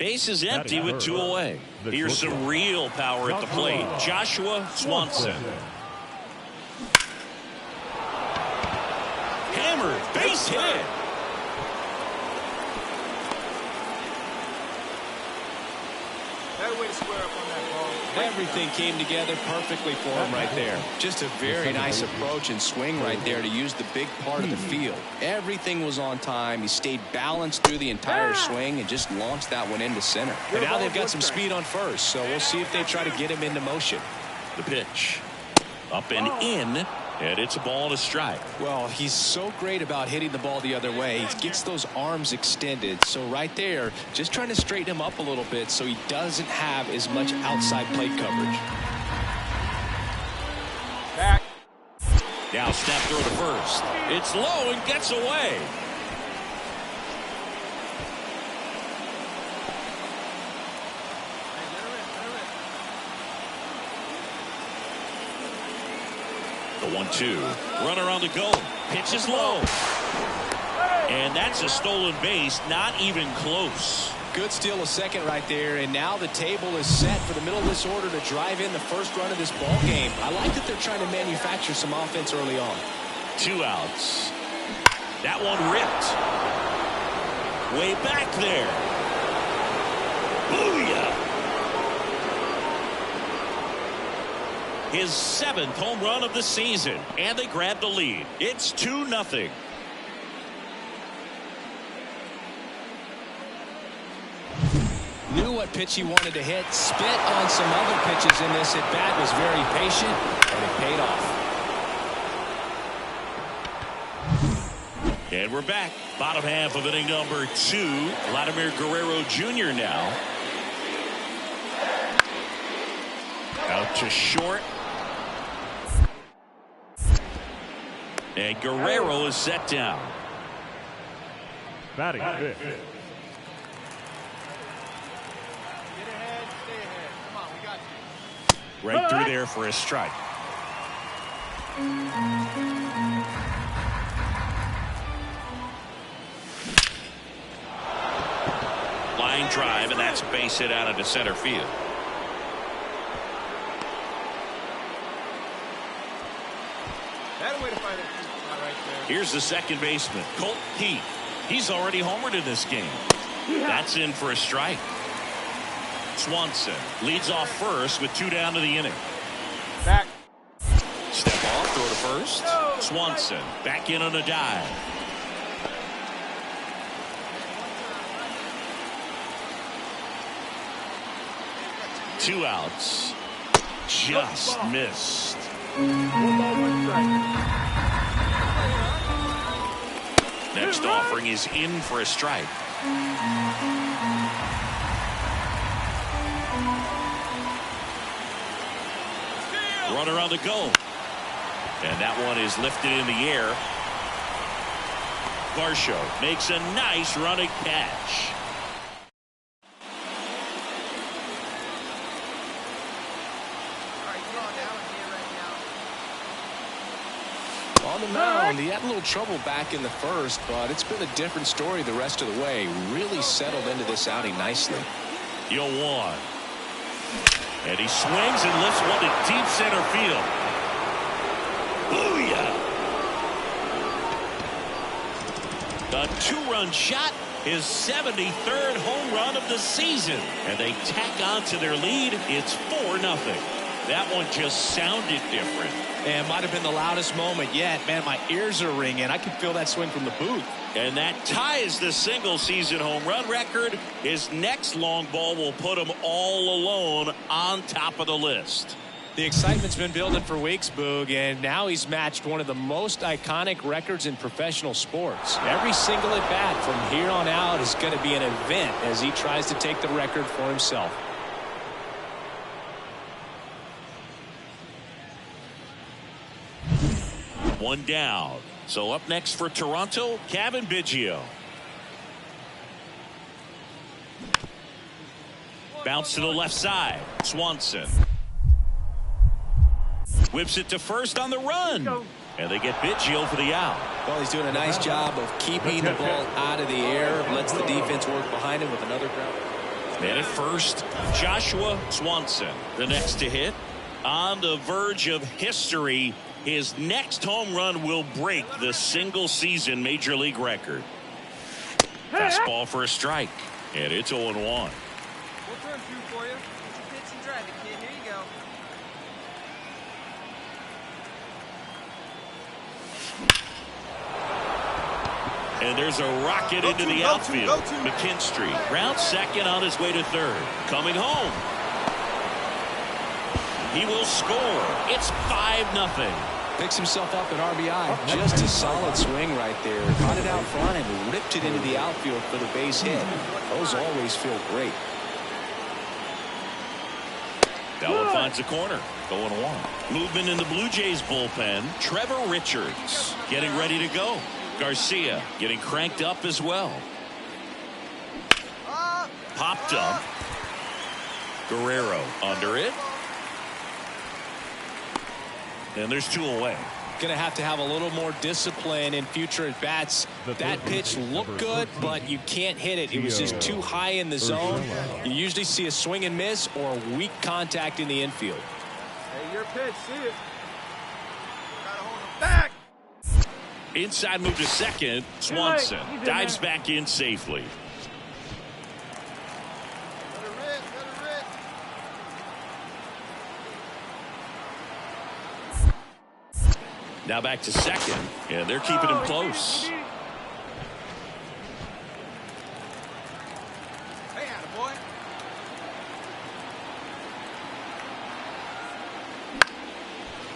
Base is empty with 2 away. Here's some real power at the plate. Joshua Swanson. Hammered, base hit. Way to square up on that ball. Everything came together perfectly for him right there. Just a very nice approach and swing right there to use the big part of the field. Everything was on time. He stayed balanced through the entire swing and just launched that one into center. And now they've got some speed on first, so we'll see if they try to get him into motion. The pitch. Up and in. And it's a ball and a strike. Well, he's so great about hitting the ball the other way. He gets those arms extended. So right there, just trying to straighten him up a little bit so he doesn't have as much outside plate coverage. Back. Now snap throw to first. It's low and gets away. The 1-2. Runner on the go. Pitch is low. And that's a stolen base. Not even close. Good steal of second right there. And now the table is set for the middle of this order to drive in the first run of this ball game. I like that they're trying to manufacture some offense early on. 2 outs. That one ripped. Way back there. Booyah. His 7th home run of the season, and they grab the lead. It's 2-0. Knew what pitch he wanted to hit. Spit on some other pitches in this at bat. Was very patient, and it paid off. And we're back. Bottom half of inning number 2. Vladimir Guerrero Jr. now. Out to short. And Guerrero is set down. Batting fifth. Get ahead, stay ahead. Come on, we got you. Right through there for a strike. Line drive, and that's a base hit out into center field. That way to find it. Right there. Here's the second baseman, Colt Heath. He's already homered in this game. That's in for a strike. Swanson leads off first with 2 down to the inning. Back. Step off, throw to first. Swanson back in on a dive. Two outs. Just missed. Next offering is in for a strike. Runner on the go. And that one is lifted in the air. Varsho makes a nice running catch. On the mound, he had a little trouble back in the first, but it's been a different story the rest of the way. Really settled into this outing nicely. 0-1. And he swings and lifts one to deep center field. Booyah! A 2-run shot, his 73rd home run of the season. And they tack on to their lead. It's 4-0. That one just sounded different. And might have been the loudest moment yet. Man, my ears are ringing. I can feel that swing from the booth. And that ties the single-season home run record. His next long ball will put him all alone on top of the list. The excitement's been building for weeks, Boog, and now he's matched one of the most iconic records in professional sports. Every single at-bat from here on out is going to be an event as he tries to take the record for himself. One down. So up next for Toronto, Kevin Biggio. Bounce to the left side. Swanson. Whips it to first on the run. And they get Biggio for the out. Well, he's doing a nice job of keeping the ball out of the air. Lets the defense work behind him with another ground. And at first, Joshua Swanson, the next to hit. On the verge of history, his next home run will break the single-season Major League record. Fastball for a strike, and it's 0-1. We'll turn two for you. Pitch and drive it, kid. Here you go. And there's a rocket into the outfield. McKinstry round second on his way to third. Coming home. He will score. It's 5-0. Picks himself up an RBI. Just a solid swing right there. Caught it out front and ripped it into the outfield for the base hit. Those always feel great. That one finds the corner. 0-1. Movement in the Blue Jays bullpen. Trevor Richards getting ready to go. Garcia getting cranked up as well. Popped up. Guerrero under it. And there's 2 away. Going to have a little more discipline in future at bats. That pitch looked good, but you can't hit it. It was just too high in the zone. You usually see a swing and miss or weak contact in the infield. Hey, your pitch. See it. Gotta hold him back. Inside move to second. Swanson dives back in safely. Now back to second, and they're keeping him close. Hey, attaboy.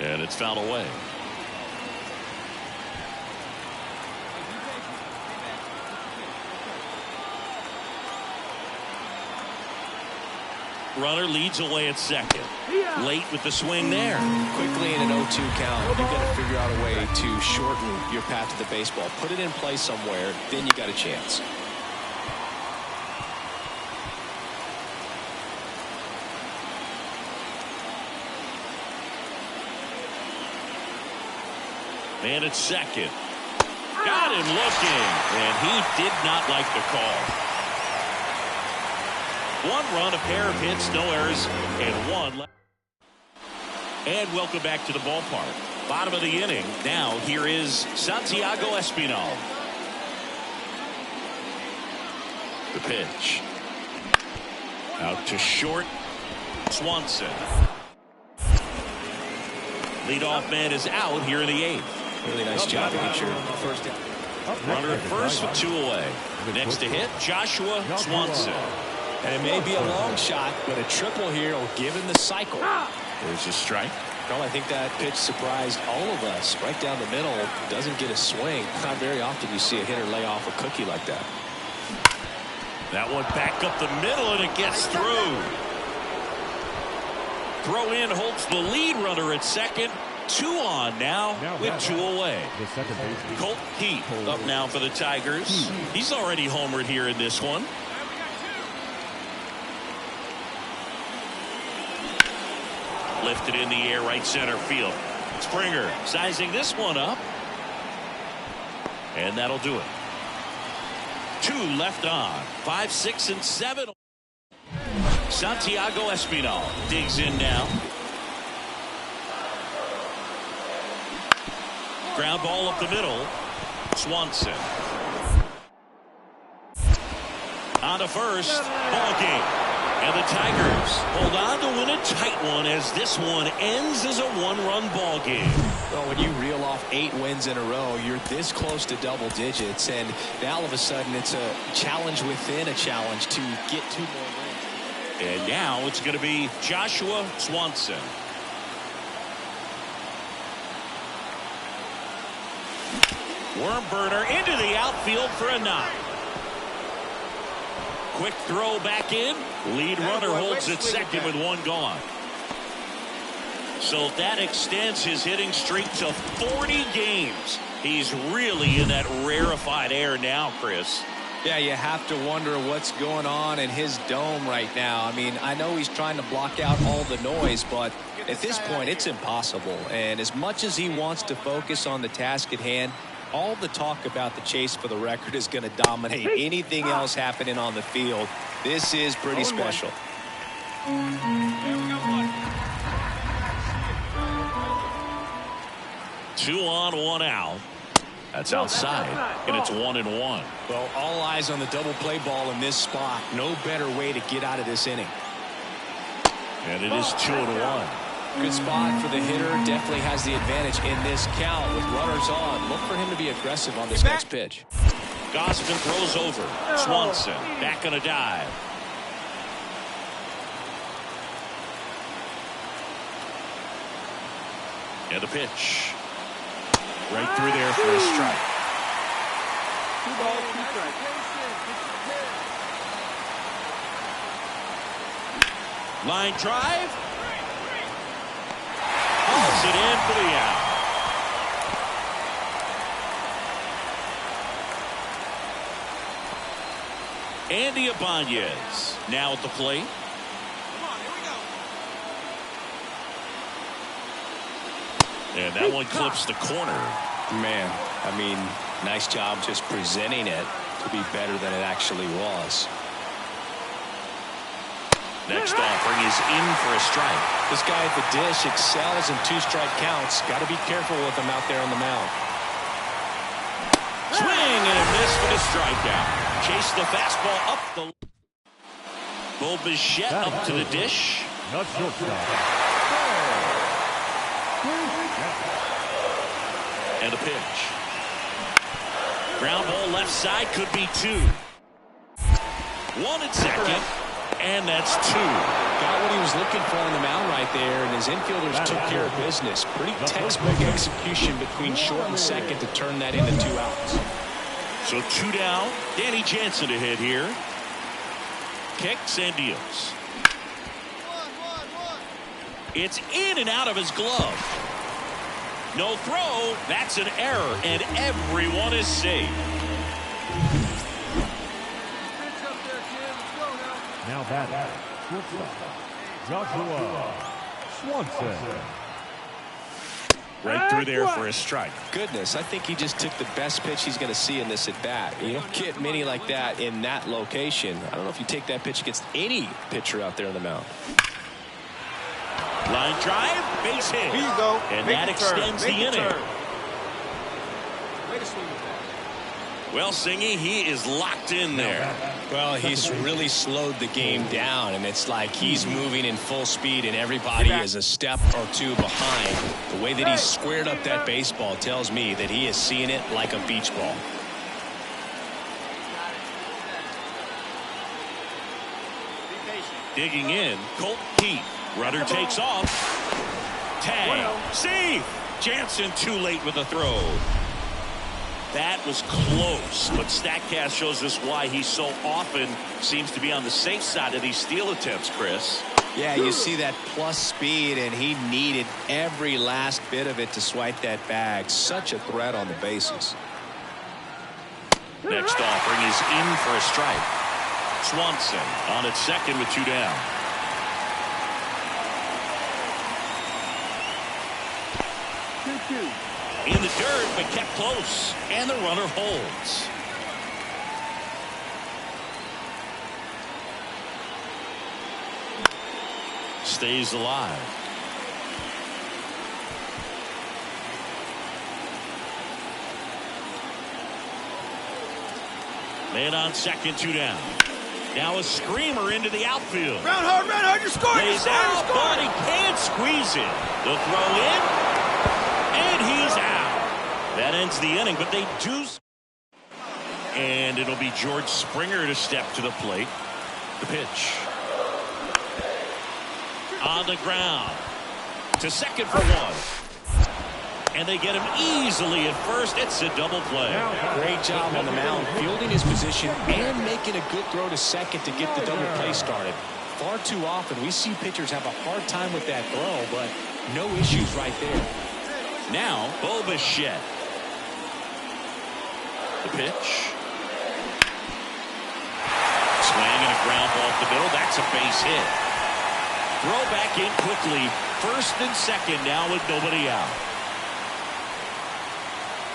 And it's fouled away. Runner leads away at second. Late with the swing there. Quickly in an 0-2 count, you've got to figure out a way to shorten your path to the baseball. Put it in play somewhere, then you got a chance. Man at second. Got him looking, and he did not like the call. 1 run, a pair of hits, no errors, and 1 left. And welcome back to the ballpark. Bottom of the inning. Now here is Santiago Espinal. The pitch. Out to short. Swanson. Leadoff man is out here in the 8th. Really nice job to get your first down. Runner at first with 2 away. Next to hit, Joshua Swanson. And it may be a long shot, but a triple here will give him the cycle. There's a strike. Well, I think that pitch surprised all of us. Right down the middle, doesn't get a swing. Not very often you see a hitter lay off a cookie like that. That one back up the middle, and it gets through. Throw in holds the lead runner at second. 2 on now with 2 away. Colt Heat up now for the Tigers. He's already homered here in this one. Lifted in the air, right center field. Springer sizing this one up. And that'll do it. 2 left on. 5, 6, and 7. Santiago Espinal digs in now. Ground ball up the middle. Swanson. On to first. Ball game. And the Tigers hold on to win a tight one as this one ends as a 1-run ball game. Well, when you reel off 8 wins in a row, you're this close to double digits, and now all of a sudden it's a challenge within a challenge to get 2 more wins. And now it's going to be Joshua Swanson. Worm burner into the outfield for a knock. Quick throw back in. Lead runner holds at second with 1 gone. So that extends his hitting streak to 40 games. He's really in that rarefied air now, Chris. Yeah, you have to wonder what's going on in his dome right now. I mean, I know he's trying to block out all the noise, but at this point, it's impossible. And as much as he wants to focus on the task at hand, All the talk about the chase for the record is going to dominate anything else happening on the field. This is pretty special. Two on, one out. That's outside, and it's 1-1. Well, all eyes on the double play ball in this spot. No better way to get out of this inning. And it is 2-1. Good spot for the hitter. Definitely has the advantage in this count with runners on. Look for him to be aggressive on this next pitch. Gausman throws over. Swanson back on a dive. And the pitch. Right through there for a strike. 2 balls, 2 strikes. Line drive. Hauls it in for the out. Andy Ibanez now at the plate. Come on, here we go. And that one clips the corner. Man, I mean, nice job just presenting it to be better than it actually was. Next offering is in for a strike. This guy at the dish excels in 2-strike counts. Got to be careful with him out there on the mound. Swing and a miss for the strikeout. Chase the fastball up the. Bo Bichette up to the dish. And a pitch. Ground ball left side, could be 2. 1 at second. And that's 2. Got what he was looking for on the mound right there, and his infielders took care of business. Pretty textbook execution between short and second to turn that into 2 outs. So 2 down. Danny Jansen ahead here. Kicks and deals. It's in and out of his glove. No throw. That's an error, and everyone is safe. Now batting, Joshua Swanson. Right through there for a strike. Goodness, I think he just took the best pitch he's going to see in this at bat. You don't get many like that in that location. I don't know if you take that pitch against any pitcher out there on the mound. Line drive, base hit. Here you go. And Make that the turn. extends Make the inning. turn. Way to swing with that. Well, Singy, he is locked in there. Well, he's really slowed the game down, and it's like he's moving in full speed, and everybody is a step or 2 behind. The way that he's squared up that baseball tells me that he is seeing it like a beach ball. Digging in, Colt Heath. Rudder takes off. Tag. See! Jansen too late with the throw. That was close, but StatCast shows us why he so often seems to be on the safe side of these steal attempts, Chris. Yeah, you see that plus speed, and he needed every last bit of it to swipe that bag. Such a threat on the bases. Next offering is in for a strike. Swanson on at second with 2 down. In the dirt, but kept close, and the runner holds. Stays alive. Man on second, 2 down. Now a screamer into the outfield. Round hard, you're scoring. Lays out, but he can't squeeze it. The throw in, and he's out. That ends the inning, but they do. And it'll be George Springer to step to the plate. The pitch. On the ground. To second for 1. And they get him easily at first. It's a double play. Great job on the mound, fielding his position and making a good throw to second to get the double play started. Far too often we see pitchers have a hard time with that throw, but no issues right there. Now, Bo Bichette. The pitch. Swing and a ground ball up the middle. That's a base hit. Throw back in quickly. First and second now with nobody out.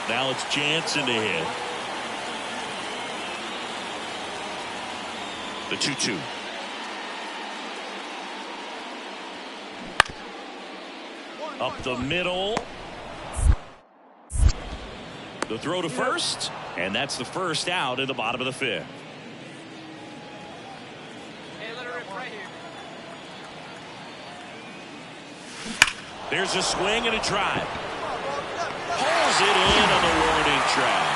Now it's Jansen to hit. The 2-2. Up the middle. The throw to first, and that's the first out in the bottom of the fifth. Hey, let her rip right here. There's a swing and a drive. Pulls it in on the warning track.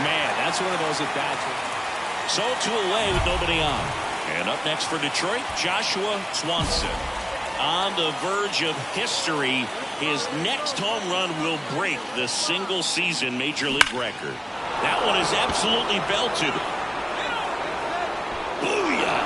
Man, that's one of those at-bats. So 2 away with nobody on. And up next for Detroit, Joshua Swanson. On the verge of history, his next home run will break the single-season Major League record. That one is absolutely belted. Booyah!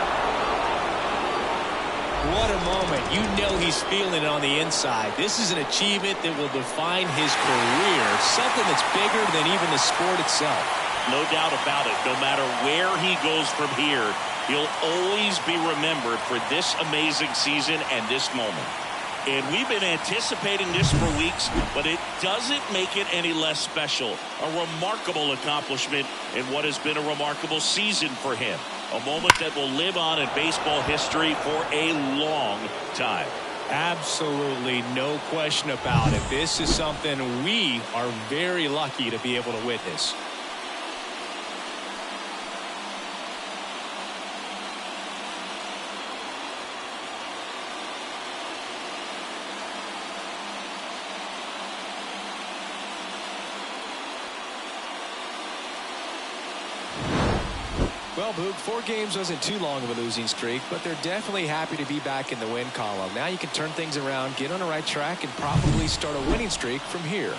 What a moment. You know he's feeling it on the inside. This is an achievement that will define his career, something that's bigger than even the sport itself. No doubt about it. No matter where he goes from here, he'll always be remembered for this amazing season and this moment. And we've been anticipating this for weeks, but it doesn't make it any less special. A remarkable accomplishment in what has been a remarkable season for him. A moment that will live on in baseball history for a long time. Absolutely no question about it. This is something we are very lucky to be able to witness. Well, Boog, 4 games wasn't too long of a losing streak, but they're definitely happy to be back in the win column. Now you can turn things around, get on the right track, and probably start a winning streak from here.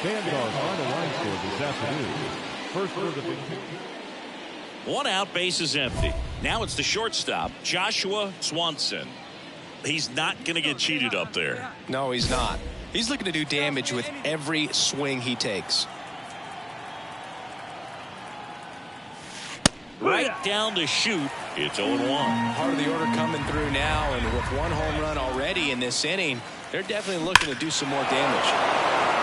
Fans are on the line score this afternoon. First for the big. 1 out, base is empty. Now it's the shortstop, Joshua Swanson. He's not going to get cheated up there. No, he's not. He's looking to do damage with every swing he takes. Right down to shoot. It's 0-1. Part of the order coming through now, and with 1 home run already in this inning, they're definitely looking to do some more damage.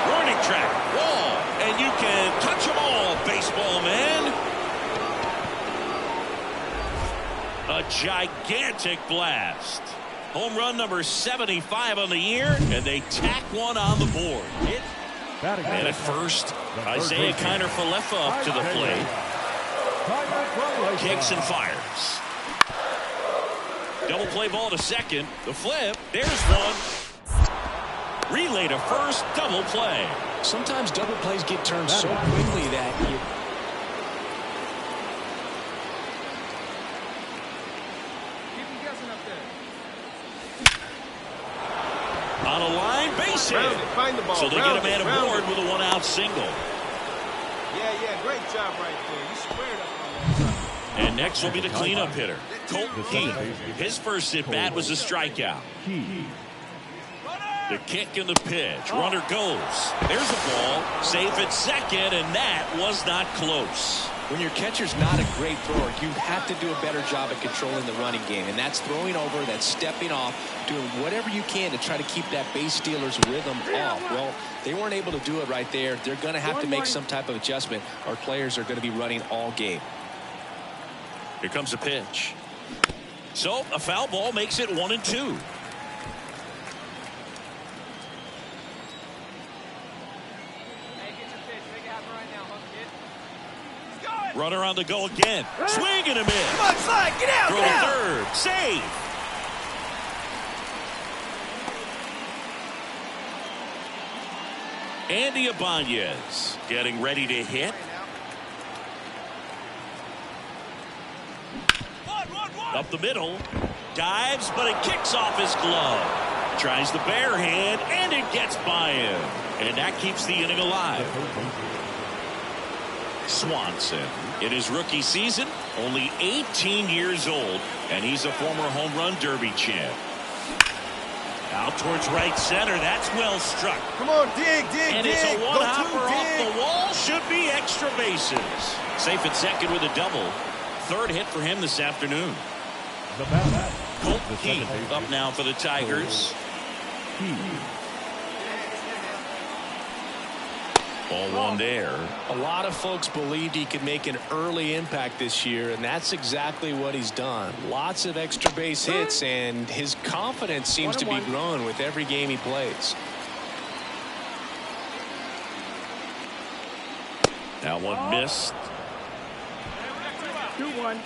Warning track, wall, and you can touch them all, baseball man. A gigantic blast. Home run number 75 on the year, and they tack one on the board. And at first, Isaiah Kiner-Falefa up to the plate. Kicks and fires. Double play ball to second. The flip. There's one. Relay to first. Double play. Sometimes double plays get turned so quickly that you... Keep him guessing up there. On a line, base hit. Find the ball. So they get a man aboard with a 1-out single. Yeah, great job right there. You squared up on that. And next will be the cleanup hitter, Colton Keith. His first at-bat was a strikeout. The kick and the pitch. Runner goes. There's a ball. Safe at second, and that was not close. When your catcher's not a great thrower, you have to do a better job at controlling the running game. And that's throwing over, that's stepping off, doing whatever you can to try to keep that base stealer's rhythm off. Well, they weren't able to do it right there. They're going to have to make some type of adjustment. Our players are going to be running all game. Here comes a pitch. So a foul ball makes it 1-2. Runner on the go again. Swing and a miss. Come on, slide. Get out. Throw Get out. third. Save. Andy Ibanez getting ready to hit. Up the middle. Dives, but it kicks off his glove. Tries the bare hand, and it gets by him. And that keeps the inning alive. Swanson, in his rookie season, only 18 years old, and he's a former home run derby champ. Out towards right center. That's well struck. Come on, dig. And it's a one-hopper off the wall. Should be extra bases. Safe at second with a double. Third hit for him this afternoon. Colt Keith up now for the Tigers. Ball one there. A lot of folks believed he could make an early impact this year, and that's exactly what he's done. Lots of extra base hits, and his confidence seems to be growing with every game he plays. That one missed. 2-1.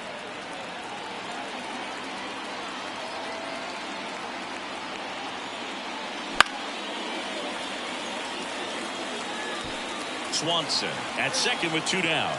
Swanson at second with 2 down.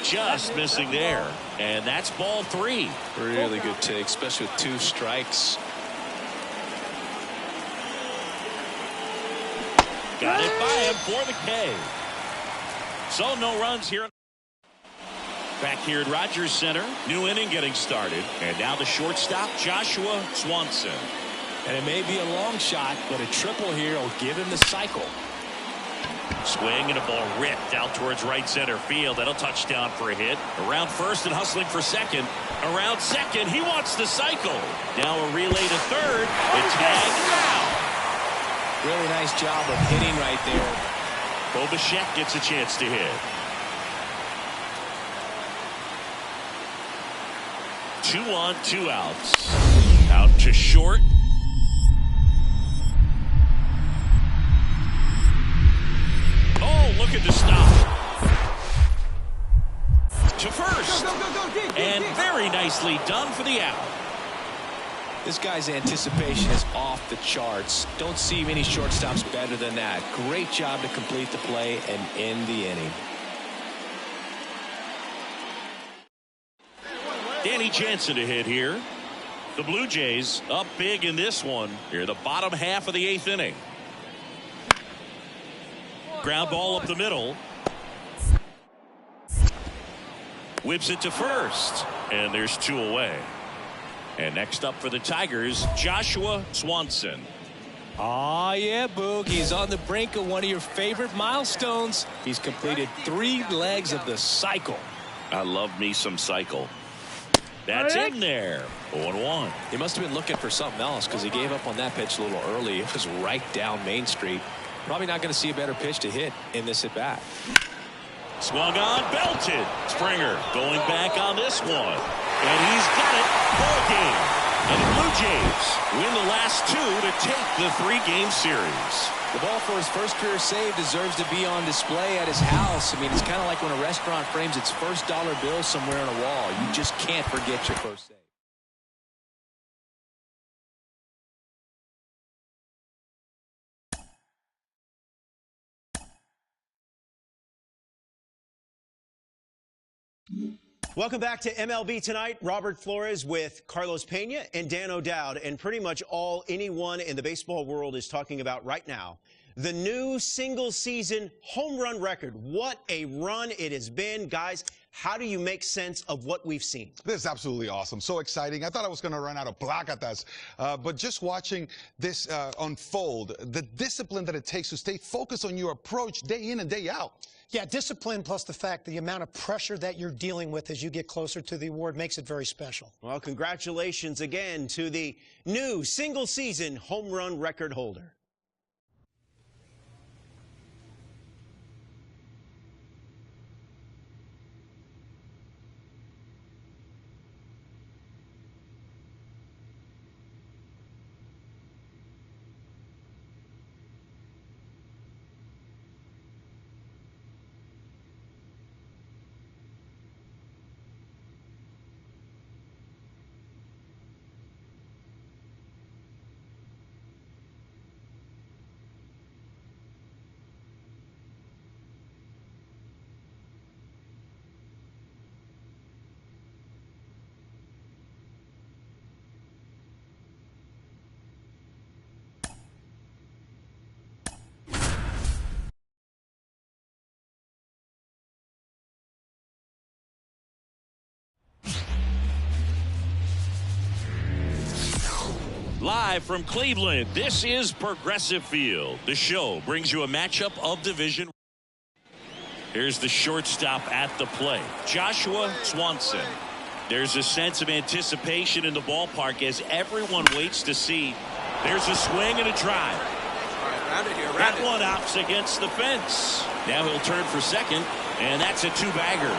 Just missing there, and that's ball 3. Really good take, especially with 2 strikes. Got it by him for the K. So no runs here. Back here at Rogers Center. New inning getting started. And now the shortstop, Joshua Swanson. And it may be a long shot, but a triple here will give him the cycle. Swing and a ball ripped out towards right center field. That'll touch down for a hit. Around first and hustling for second. Around second. He wants the cycle. Now a relay to third. It's tagged out. Really nice job of hitting right there. Bobachek gets a chance to hit. 2 on, 2 outs. Out to short. Oh, look at the stop. To first. Go, and very nicely done for the out. This guy's anticipation is off the charts. Don't see many shortstops better than that. Great job to complete the play and end the inning. Danny Jansen to hit here. The Blue Jays up big in this one. Here, the bottom half of the 8th inning. Ground ball up the middle. Whips it to first. And there's 2 away. And next up for the Tigers, Joshua Swanson. Oh, yeah, Boog. He's on the brink of one of your favorite milestones. He's completed 3 legs of the cycle. I love me some cycle. That's in there. 0-1. He must have been looking for something else because he gave up on that pitch a little early. It was right down Main Street. Probably not going to see a better pitch to hit in this at bat. Swung on, belted. Springer going back on this one. And he's got it. Ball game. And the Blue Jays win the last 2 to take the 3-game series. The ball for his first career save deserves to be on display at his house. I mean, it's kind of like when a restaurant frames its first dollar bill somewhere on a wall. You just can't forget your first save. Welcome back to MLB Tonight. Robert Flores with Carlos Pena and Dan O'Dowd, and pretty much all anyone in the baseball world is talking about right now. The new single-season home run record. What a run it has been. Guys, how do you make sense of what we've seen? This is absolutely awesome. So exciting. I thought I was going to run out of placatas, but just watching this unfold, the discipline that it takes to stay focused on your approach day in and day out. Yeah, discipline plus the fact the amount of pressure that you're dealing with as you get closer to the award makes it very special. Well, congratulations again to the new single-season home run record holder. Live from Cleveland, this is Progressive Field. The show brings you a matchup of division. Here's the shortstop at the plate, Joshua Swanson. There's a sense of anticipation in the ballpark as everyone waits to see. There's a swing and a drive. That one opts against the fence. Now he'll turn for second, and that's a two-bagger.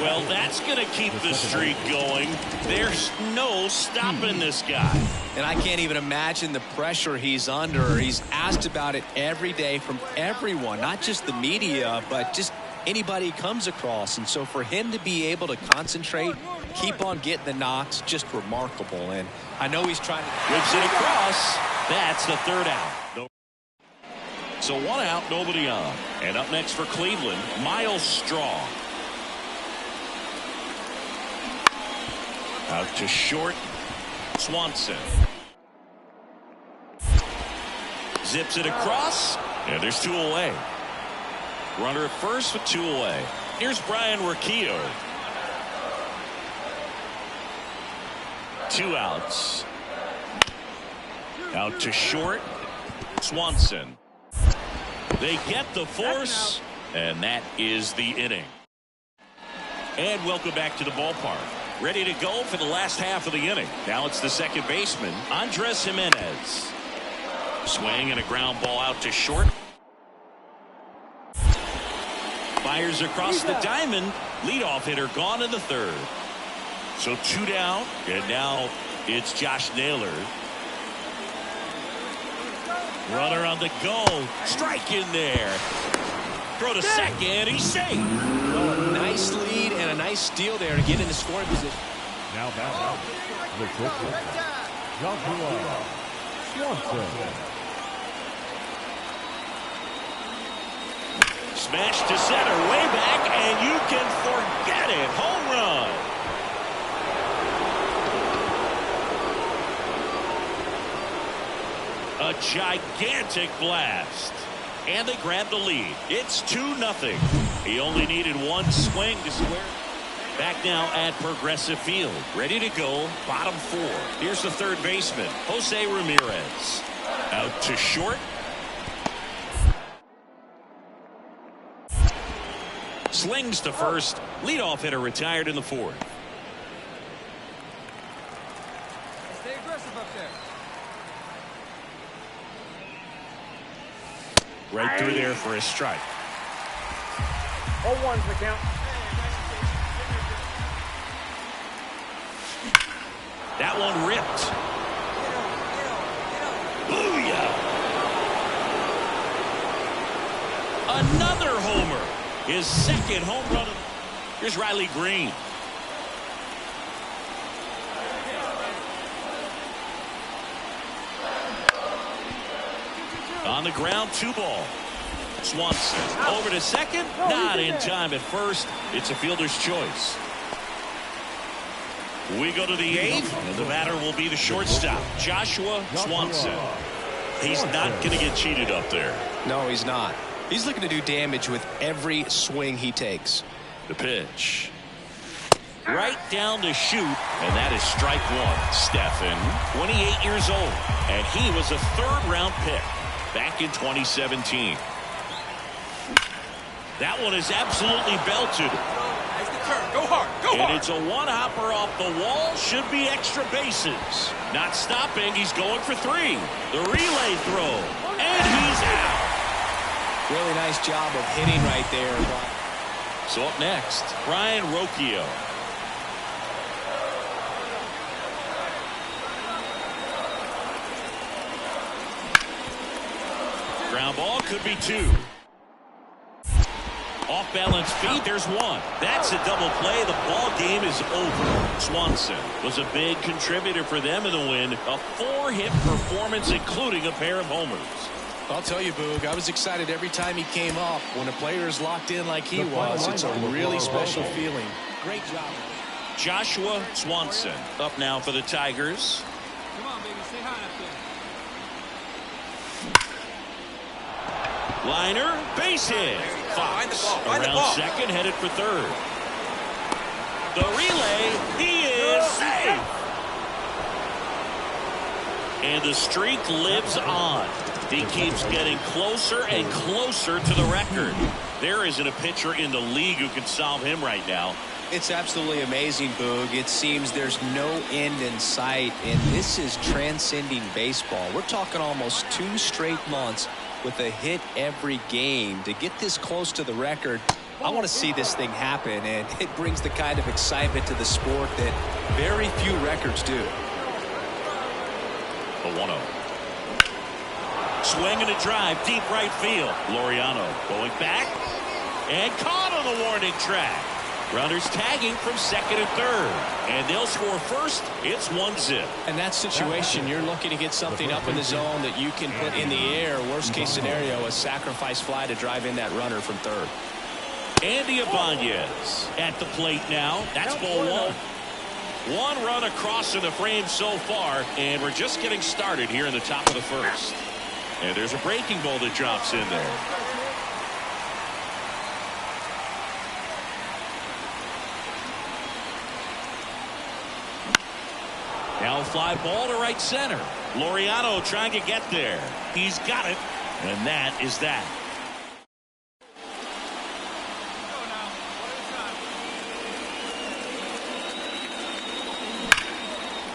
Well, that's going to keep the streak going. There's no stopping this guy. And I can't even imagine the pressure he's under. He's asked about it every day from everyone, not just the media, but just anybody he comes across. And so for him to be able to concentrate, keep on getting the knocks, just remarkable. And I know he's trying to whips it across. That's the third out. So one out, nobody on. And up next for Cleveland, Miles Straw. Out to short, Swanson. Zips it across, and there's two away. Runner at first with two away. Here's Brian Urquijo. Two outs. Out to short, Swanson. They get the force, and that is the inning. And welcome back to the ballpark. Ready to go for the last half of the inning. Now it's the second baseman, Andres Jimenez. Swing and a ground ball out to short. Fires across the diamond. Leadoff hitter gone in the third. So two down, and now it's Josh Naylor. Runner on the go. Strike in there. Throw to second. He's safe. a nice lead and a nice steal there to get into scoring position. Now back out. The pitcher, Joshua Swanson. Smash to center, way back, and you can forget it. Home run. A gigantic blast. And they grab the lead. It's 2-0. He only needed one swing to square. Back now at Progressive Field. Ready to go. Bottom four. Here's the third baseman, Jose Ramirez. Out to short. Slings to first. Leadoff hitter retired in the fourth. Stay aggressive up there. Right through there for a strike. 0-1's the count. That one ripped. Booyah! Another homer. His second home run. Here's Riley Green. On the ground, 2 ball. Swanson over to second. Not in time at first. It's a fielder's choice. We go to the 8th, and the batter will be the shortstop, Joshua Swanson. He's not going to get cheated up there. No, he's not. He's looking to do damage with every swing he takes. The pitch. Right down to shoot, and that is strike one. Stephan, 28 years old, and he was a third-round pick back in 2017. That one is absolutely belted. Go hard. Go hard. And it's a one-hopper off the wall. Should be extra bases. Not stopping. He's going for 3. The relay throw. And he's out. Really nice job of hitting right there. So up next, Brian Rocchio. Ground ball could be 2. Off balance feet, there's 1. That's a double play. The ball game is over. Swanson was a big contributor for them in the win. A 4-hit performance, including a pair of homers. I'll tell you, Boog, I was excited every time he came up. When a player is locked in like he was, it's a really special feeling. Great job. Joshua Swanson up now for the Tigers. Come on, baby. Stay high up there. Liner, base hit. Fox around second, headed for third. The relay, he is safe. And the streak lives on. He keeps getting closer and closer to the record. There isn't a pitcher in the league who can solve him right now. It's absolutely amazing, Boog. It seems there's no end in sight, and this is transcending baseball. We're talking almost 2 straight months with a hit every game. To get this close to the record, I want to see this thing happen, and it brings the kind of excitement to the sport that very few records do. The 1-0. Swing and a drive, deep right field. Laureano going back and caught on the warning track. Runners tagging from second and third, and they'll score first. It's 1-0. In that situation, you're looking to get something up in the zone that you can put in the air. Worst case scenario, a sacrifice fly to drive in that runner from third. Andy Ibanez at the plate now. That's ball 1. 1 run across in the frame so far, and we're just getting started here in the top of the first. And there's a breaking ball that drops in there. Now a fly ball to right center. Laureano trying to get there. He's got it, and that is that.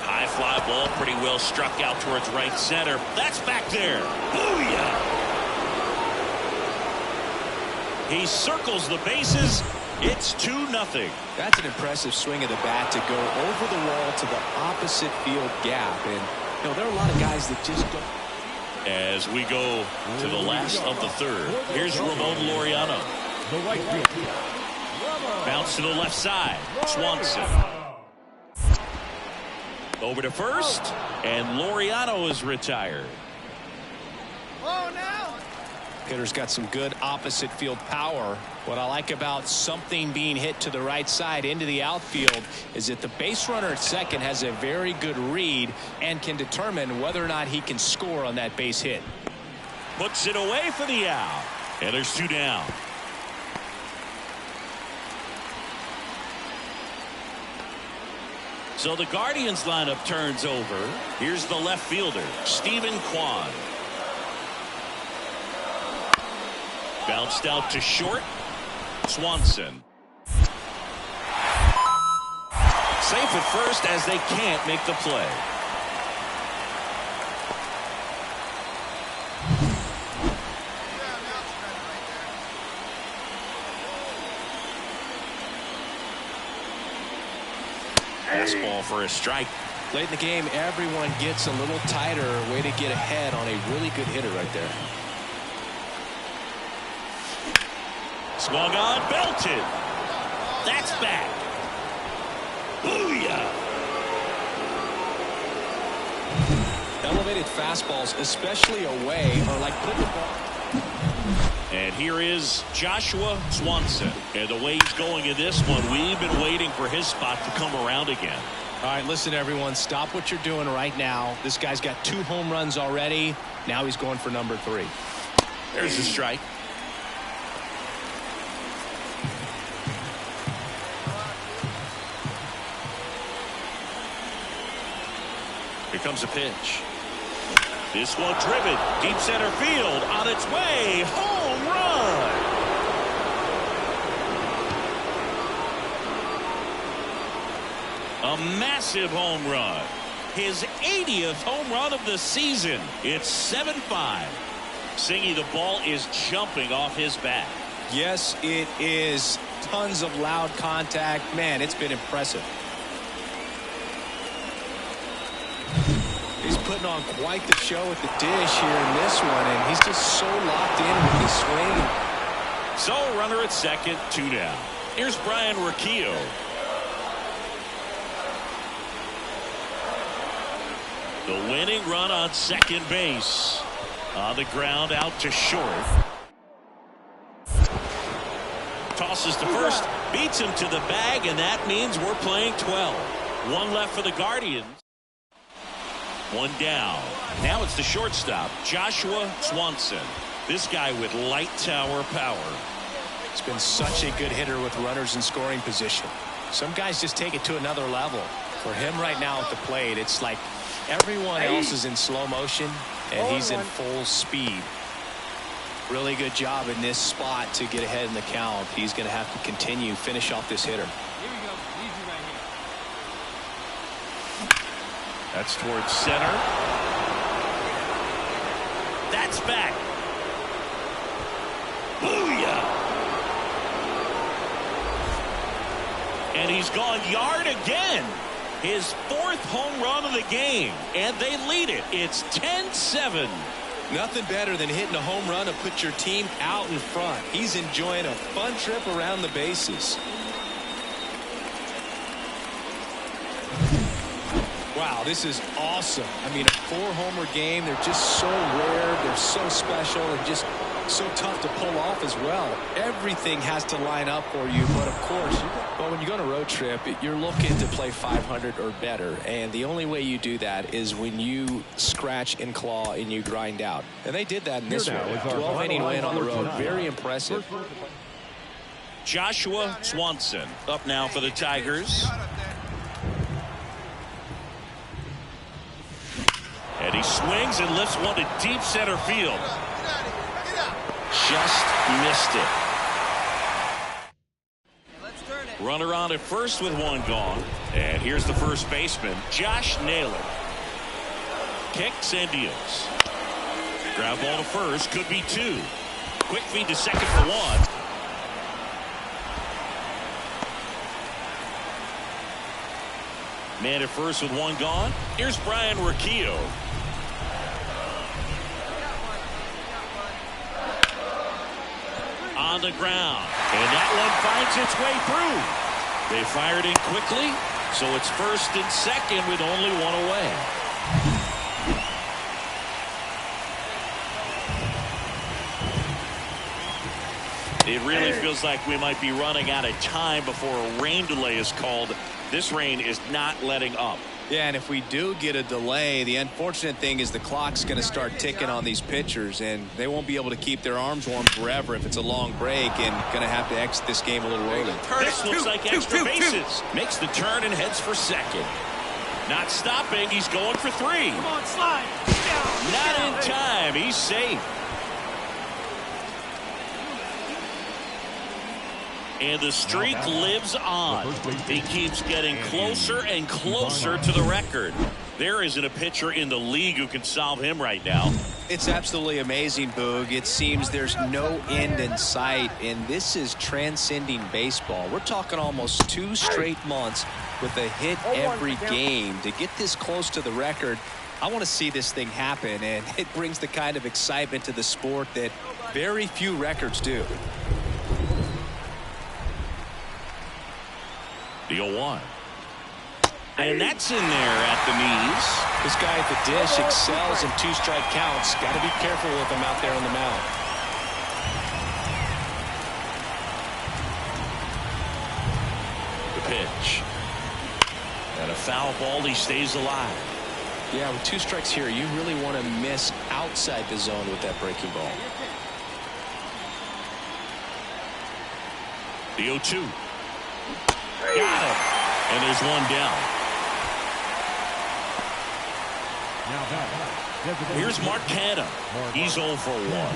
High fly ball, pretty well struck out towards right center. That's back there. Booyah! He circles the bases. It's 2-0. That's an impressive swing of the bat to go over the wall to the opposite field gap. And, you know, there are a lot of guys that just don't. As we go to the last of the third, here's Ramon Laureano. The right field. Bounce to the left side. Swanson. Over to first, and Laureano is retired. Oh, now. Hitter's got some good opposite field power. What I like about something being hit to the right side into the outfield is that the base runner at second has a very good read and can determine whether or not he can score on that base hit. Puts it away for the out, and there's 2 down. So the Guardians lineup turns over. Here's the left fielder, Stephen Kwan. Bounced out to short. Swanson. Safe at first as they can't make the play. Fastball for a strike. Late in the game, everyone gets a little tighter. Way to get ahead on a really good hitter right there. Swung on, belted. That's back. Booyah. Elevated fastballs, especially away, are like putting the ball. And here is Joshua Swanson. And the way he's going in this one, we've been waiting for his spot to come around again. All right, listen, everyone. Stop what you're doing right now. This guy's got 2 home runs already. Now he's going for number 3. There's the strike. Here comes a pitch. This one driven deep center field on its way. Home run. A massive home run. His 80th home run of the season. It's 7-5. Singy, the ball is jumping off his bat. Yes, it is. Tons of loud contact. Man, it's been impressive. He's putting on quite the show with the dish here in this one, and he's just so locked in with his swing. So, runner at second, 2 down. Here's Brian Riccio. The winning run on second base. On the ground out to short. Tosses to first, beats him to the bag, and that means we're playing 12. 1 left for the Guardians. 1 down. Now it's the shortstop, Joshua Swanson. This guy with light tower power. He's been such a good hitter with runners in scoring position. Some guys just take it to another level. For him right now at the plate, it's like everyone else is in slow motion, and he's in full speed. Really good job in this spot to get ahead in the count. He's going to have to continue, finish off this hitter. Here we go. Easy right here. That's towards center. That's back. Booyah! And he's gone yard again. His 4th home run of the game. And they lead it. It's 10-7. Nothing better than hitting a home run to put your team out in front. He's enjoying a fun trip around the bases. Wow, this is awesome. I mean, a 4-homer game, they're just so rare, they're so special, and just so tough to pull off as well. Everything has to line up for you, but of course, well, when you go on a road trip, you're looking to play 500 or better, and the only way you do that is when you scratch and claw and you grind out. And they did that in this one. 12-inning win on the road. Very impressive. Joshua Swanson up now for the Tigers. And he swings and lifts one to deep center field. Just missed it. Runner on at first with 1 gone. And here's the first baseman, Josh Naylor. Kicks and deals. Ground ball to first, could be 2. Quick feed to second for 1. Man at first with 1 gone. Here's Brian Riccio. On the ground. And that one finds its way through. They fired in quickly, so it's first and second with only 1 away. It really feels like we might be running out of time before a rain delay is called. This rain is not letting up. Yeah, and if we do get a delay, the unfortunate thing is the clock's going to start ticking on these pitchers, and they won't be able to keep their arms warm forever if it's a long break, and going to have to exit this game a little early. This looks like extra bases. Makes the turn and heads for second. Not stopping. He's going for 3. Come on, slide. Not in time. He's safe. And the streak lives on. He keeps getting closer and closer to the record. There isn't a pitcher in the league who can solve him right now. It's absolutely amazing, Boog. It seems there's no end in sight, and this is transcending baseball. We're talking almost 2 straight months with a hit every game. To get this close to the record, I want to see this thing happen, and it brings the kind of excitement to the sport that very few records do. The 0-1. And that's in there at the knees. This guy at the dish excels in 2-strike counts. Got to be careful with him out there on the mound. pitch. And a foul ball. He stays alive. Yeah, with 2 strikes here, you really want to miss outside the zone with that breaking ball. The 0-2. Got him. And there's one down. Here's Mark Canha. He's 0 for 1.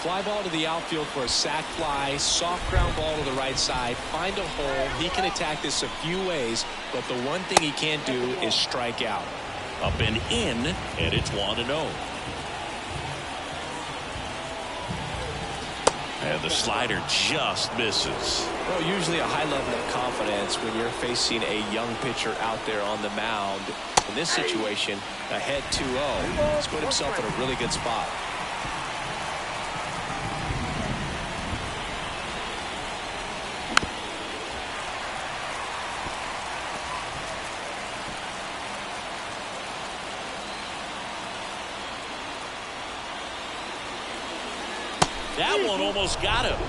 Fly ball to the outfield for a sac fly. Soft ground ball to the right side. Find a hole. He can attack this a few ways, but the one thing he can't do is strike out. Up and in, and it's 1-0. And the slider just misses. Well, usually a high level of confidence when you're facing a young pitcher out there on the mound. In this situation, ahead 2-0. He's put himself in a really good spot. That one almost got him.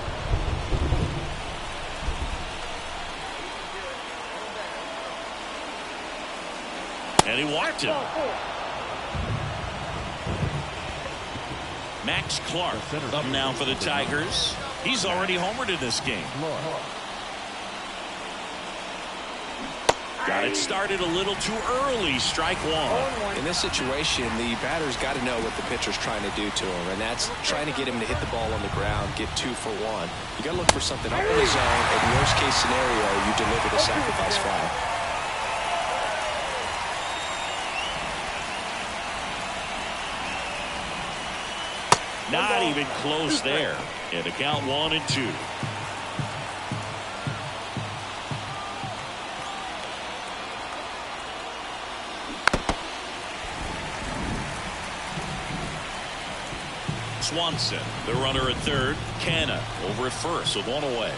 And he walked him. Max Clark up now for the Tigers. He's already homered in this game. Got it started a little too early. Strike 1. In this situation, the batter's got to know what the pitcher's trying to do to him, and that's trying to get him to hit the ball on the ground, get 2 for 1. You got to look for something up in the zone. In the worst case scenario, you deliver the sacrifice fly. Not even close there. And the count 1-2. Swanson, the runner at third. Canha over at first with 1 away.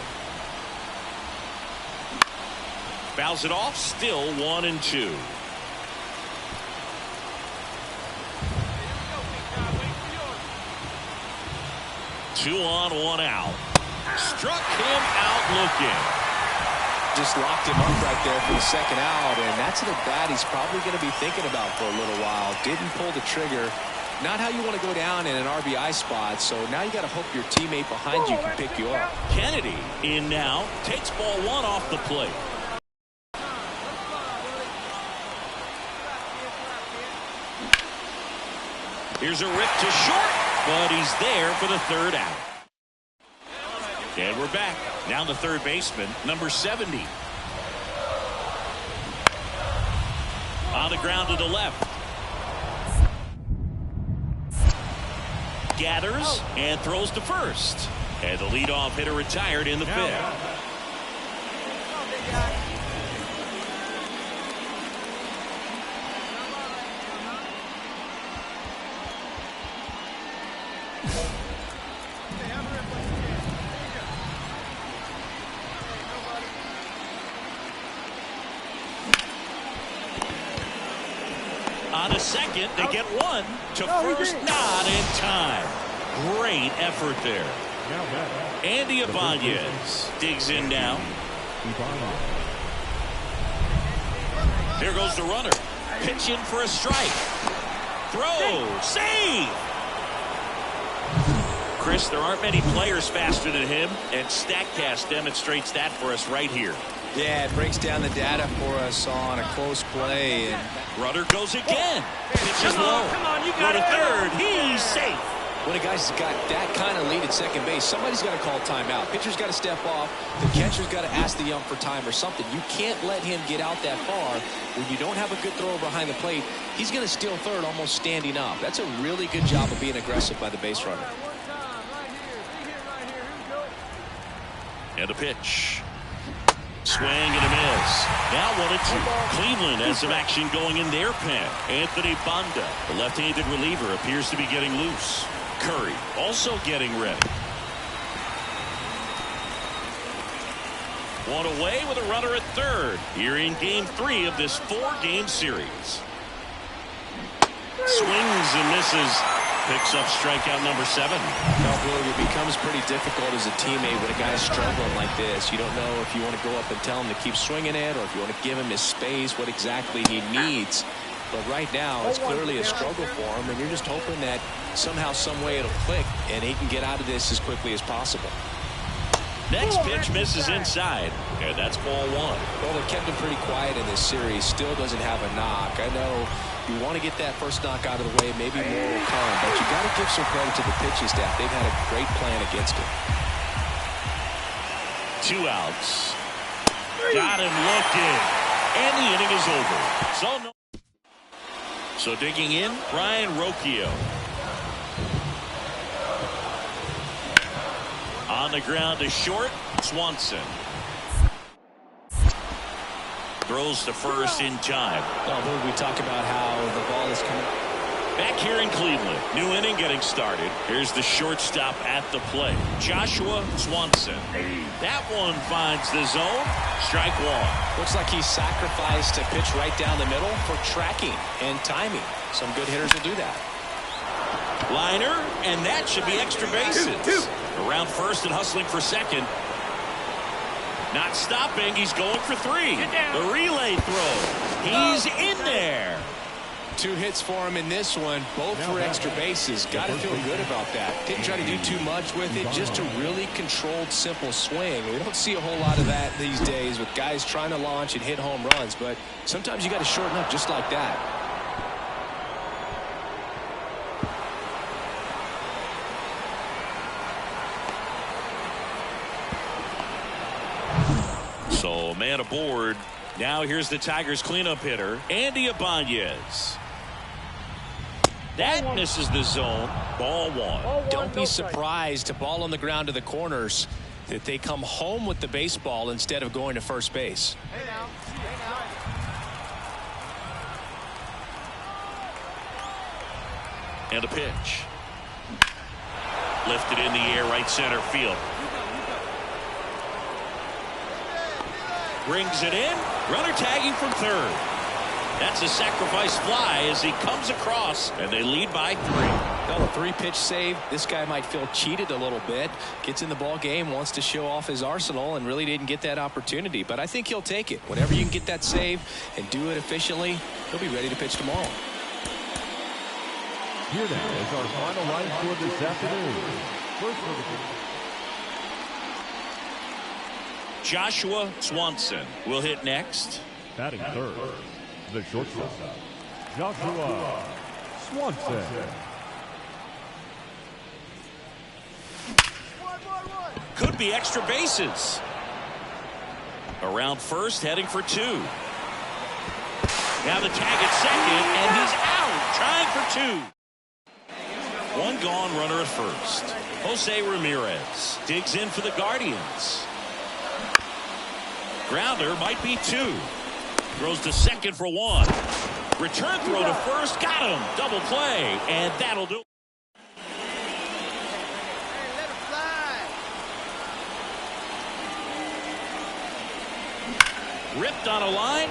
Fouls it off. Still 1-2. Two on, 1 out. Struck him out looking. Just locked him up right there for the second out, and that's an at-bat he's probably going to be thinking about for a little while. Didn't pull the trigger. Not how you want to go down in an RBI spot, so now you got to hope your teammate behind you can pick you up. Kennedy in now. Takes ball 1 off the plate. Here's a rip to short, but he's there for the 3rd out. And we're back. Now the third baseman, number 70. On the ground to the left. Gathers and throws to first. And the leadoff hitter retired in the 5th. On a second, they get 1 to first, not in time. Great effort there. Andy Ibanez digs in now. Here goes the runner. Pitch in for a strike. Throw. Save. Chris, there aren't many players faster than him, and StatCast demonstrates that for us right here. Yeah, it breaks down the data for us on a close play. And runner goes again. Pitches low. Go to third. He's safe. When a guy's got that kind of lead at second base, somebody's got to call timeout. Pitcher's got to step off. The catcher's got to ask the ump for time or something. You can't let him get out that far. When you don't have a good thrower behind the plate, he's going to steal third almost standing up. That's a really good job of being aggressive by the base runner. And a pitch. Swing and a miss. Now 1-2. Cleveland has some action going in their pen. Anthony Banda, the left-handed reliever, appears to be getting loose. Curry also getting ready. 1 away with a runner at third here in game 3 of this 4-game series. Swings and misses. picks up strikeout number 7. No, Blue, it becomes pretty difficult as a teammate when a guy's struggling like this. You don't know if you want to go up and tell him to keep swinging it or if you want to give him his space, what exactly he needs. But right now, it's clearly a struggle for him, and you're just hoping that somehow, some way it'll click, and he can get out of this as quickly as possible. Next pitch misses inside, and that's ball 1. Well, they kept him pretty quiet in this series. Still doesn't have a knock. I know you want to get that first knock out of the way. Maybe more will come, but you got to give some credit to the pitching staff. They've had a great plan against him. 2 outs. Got him looking, and the inning is over. So digging in, Brian Rocchio. On the ground to short, Swanson. Throws to first in time. Well, we talk about how the ball is coming. Back here in Cleveland, new inning getting started. Here's the shortstop at the plate, Joshua Swanson. That one finds the zone. Strike 1. Looks like he sacrificed to pitch right down the middle for tracking and timing. Some good hitters will do that. Liner, and that should be extra bases. Around first and hustling for second. Not stopping. He's going for 3. The relay throw. He's in there. 2 hits for him in this one, both for extra bases. Got to feel good about that. Didn't try to do too much with it, just a really controlled, simple swing. We don't see a whole lot of that these days with guys trying to launch and hit home runs, but sometimes you got to shorten up just like that. So man aboard. Now here's the Tigers cleanup hitter, Andy Ibanez. That misses the zone. Ball 1. Don't be surprised, a ball on the ground to the corners, that they come home with the baseball instead of going to first base. Hey now. And a pitch. Lifted in the air, right center field. Brings it in. Runner tagging from third. That's a sacrifice fly as he comes across, and they lead by 3. Well, a 3-pitch save. This guy might feel cheated a little bit. Gets in the ball game, wants to show off his arsenal, and really didn't get that opportunity. But I think he'll take it. Whenever you can get that save and do it efficiently, he'll be ready to pitch tomorrow. Here now is our final line for this afternoon. First for the Joshua Swanson will hit next. batting third, the shortstop, Joshua Swanson. Could be extra bases. Around first, heading for 2. Now the tag at second, and he's out, trying for 2. 1 gone, runner at first. Jose Ramirez digs in for the Guardians. Grounder might be 2. Throws to second for 1. Return throw to first, got him. Double play, and that'll do it. Ripped on a line.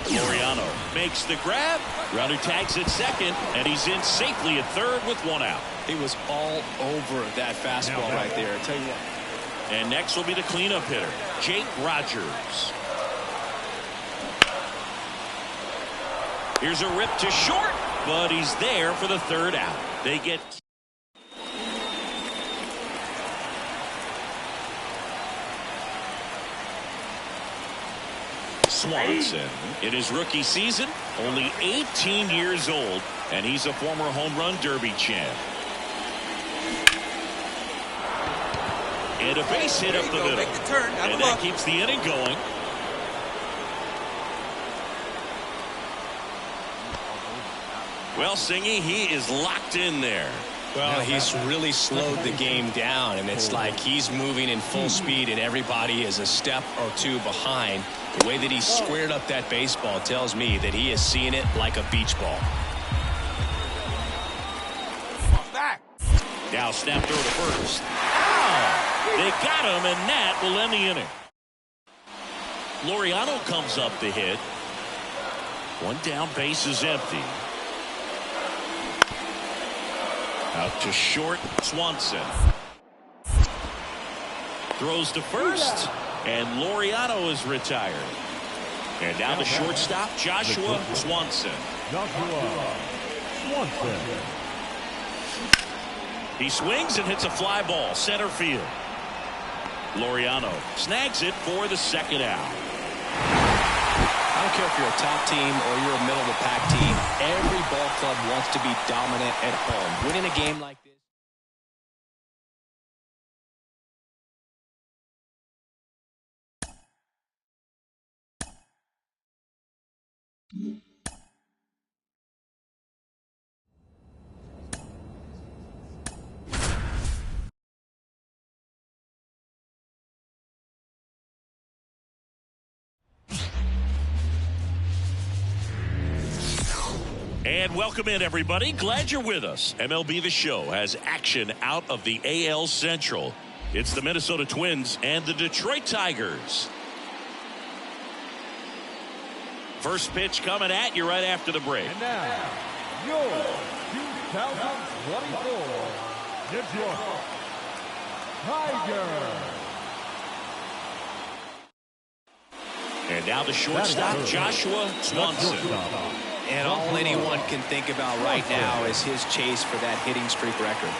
Laureano makes the grab. Runner tags at second, and he's in safely at third with 1 out. He was all over that fastball right there. I tell you what. And next will be the cleanup hitter, Jake Rogers. Here's a rip to short, but he's there for the 3rd out. They get Swanson in his rookie season, only 18 years old, and he's a former home run derby champ. And a base hit up the middle. And that keeps the inning going. Well, Singy, he is locked in there. Well, he's really slowed the game down, and it's like he's moving in full speed, and everybody is a step or 2 behind. The way that he squared up that baseball tells me that he is seeing it like a beach ball. Back. Now snap throw to first. Ow! They got him, and that will end the inning. Laureano comes up to hit. 1 down, base is empty. Out to short, Swanson. Throws to first, and Laureano is retired. And now the shortstop, Joshua Swanson. Joshua Swanson. He swings and hits a fly ball, center field. Laureano snags it for the second out. I don't care if you're a top team or you're a middle-of-the-pack team. Every ball club wants to be dominant at home. Winning a game like this. And welcome in, everybody. Glad you're with us. MLB The Show has action out of the AL Central. It's the Minnesota Twins and the Detroit Tigers. First pitch coming at you right after the break. And now, your 2024 Detroit Tigers. And now the shortstop, Joshua Swanson. And all anyone can think about right now is his chase for that hitting streak record.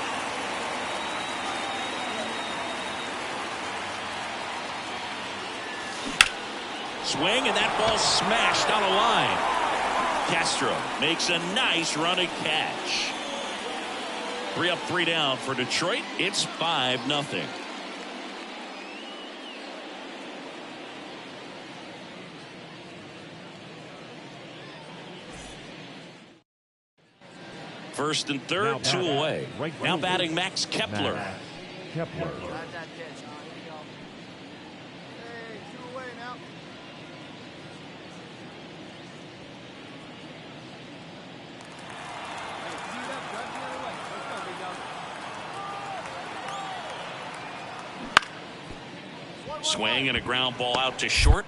Swing, and that ball smashed on a line. Castro makes a nice running catch. 3 up, 3 down for Detroit. It's 5-0. First and third, 2 away. Now batting Max Kepler. Kepler. Got that catch, Sean. Here we go. Hey, 2 away now. Hey, see that? Drive the other way. Let's go, big dog. Swing and a ground ball out to short.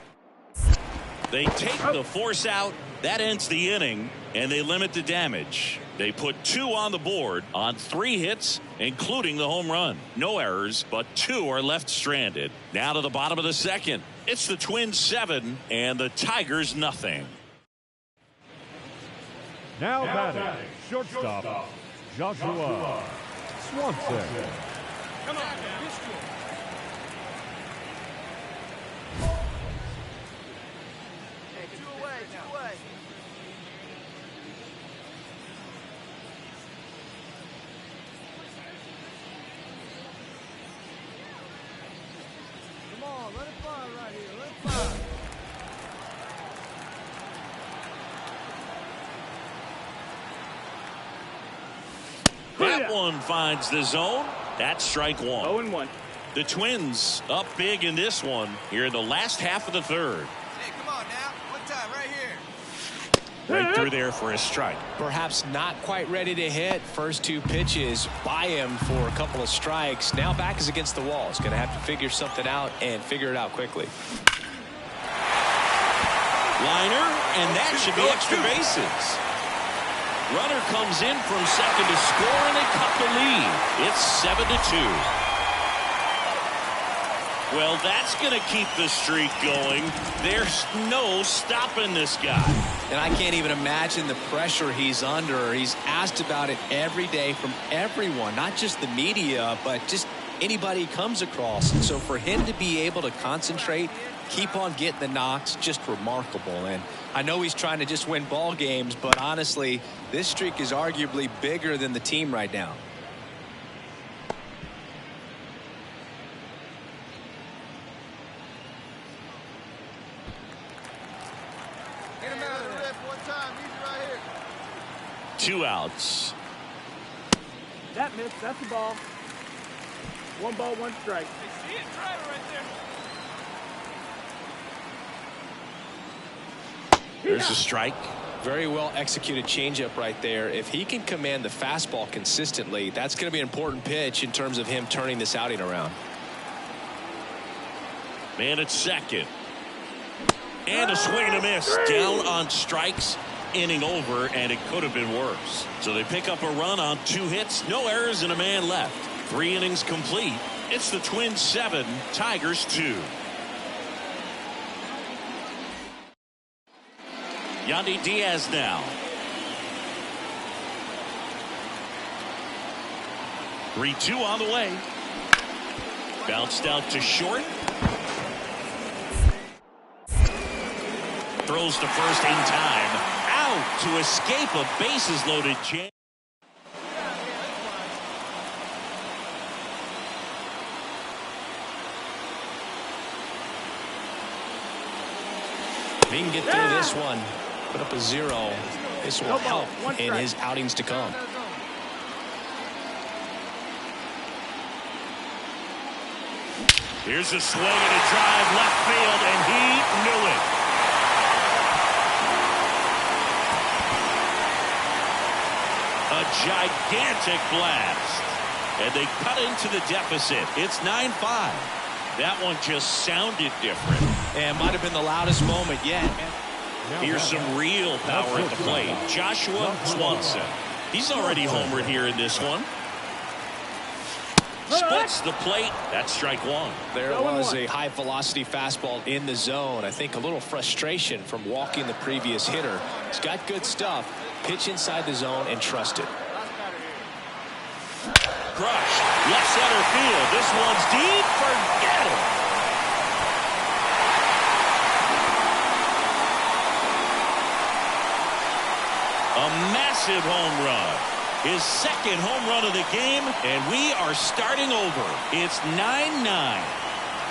They take the force out. That ends the inning, and they limit the damage. They put 2 on the board on 3 hits, including the home run. No errors, but 2 are left stranded. Now to the bottom of the second. It's the Twins 7 and the Tigers nothing. Now batting, shortstop, Joshua Swanson. Come on, man. This good. Hey, 2 away, 2 away. Come on, let it fly right here. Let it fly. That one finds the zone. That's strike 1. 0-1. The Twins up big in this one here in the last half of the third. Hey, come on now. One time right here. Right through there for a strike. Perhaps not quite ready to hit. First 2 pitches by him for a couple of strikes. Now back is against the wall. He's going to have to figure something out and figure it out quickly. Liner, and that should be extra bases. Runner comes in from second to score, and they cut the lead. It's 7-2. Well, that's going to keep the streak going. There's no stopping this guy. And I can't even imagine the pressure he's under. He's asked about it every day from everyone, not just the media, but just anybody he comes across. And so for him to be able to concentrate, keep on getting the knocks, just remarkable. And I know he's trying to just win ball games, but honestly, this streak is arguably bigger than the team right now. Get him out of the rip one time. Easy right here. 2 outs. That missed. That's the ball. 1 ball, 1 strike. Hey, see it? Driver right there. There's a strike. Very well executed changeup right there. If he can command the fastball consistently, that's going to be an important pitch in terms of him turning this outing around. Man at second. And a swing and a miss. Down on strikes. inning over, and it could have been worse. So they pick up a run on 2 hits, no errors, and a man left. 3 innings complete. It's the Twins 7, Tigers 2. Yandy Diaz now. 3-2 on the way. Bounced out to short. Throws to first in time. Out to escape a bases loaded chance. If he can get through this one, put up a 0, this will help in his outings to come. Here's a swing and a drive left field, and he knew it. A gigantic blast. And they cut into the deficit. It's 9-5. That one just sounded different. And might have been the loudest moment yet. Here's some real power at the plate. Joshua Swanson. He's already homered here in this one. Splits the plate. That's strike 1. There was a high velocity fastball in the zone. I think a little frustration from walking the previous hitter. He's got good stuff. Pitch inside the zone and trust it. Crush. Left center field. This one's deep. Forget it. A massive home run. His second home run of the game, and we are starting over. It's 9-9.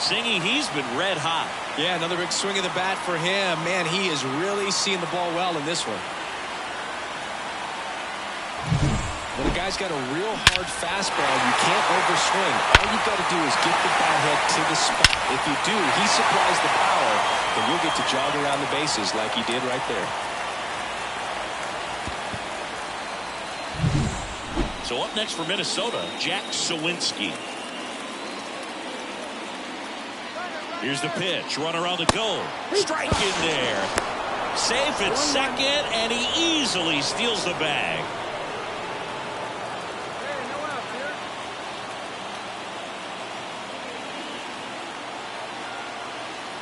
Singy, he's been red hot. Yeah, another big swing of the bat for him. Man, he is really seeing the ball well in this one. When a guy's got a real hard fastball, you can't overswing. All you've got to do is get the bat head to the spot. If you do, he supplies the power, and you'll get to jog around the bases like he did right there. So up next for Minnesota, Jack Sawinski. Here's the pitch. Runner on the go. Strike in there. Safe at second, and he easily steals the bag.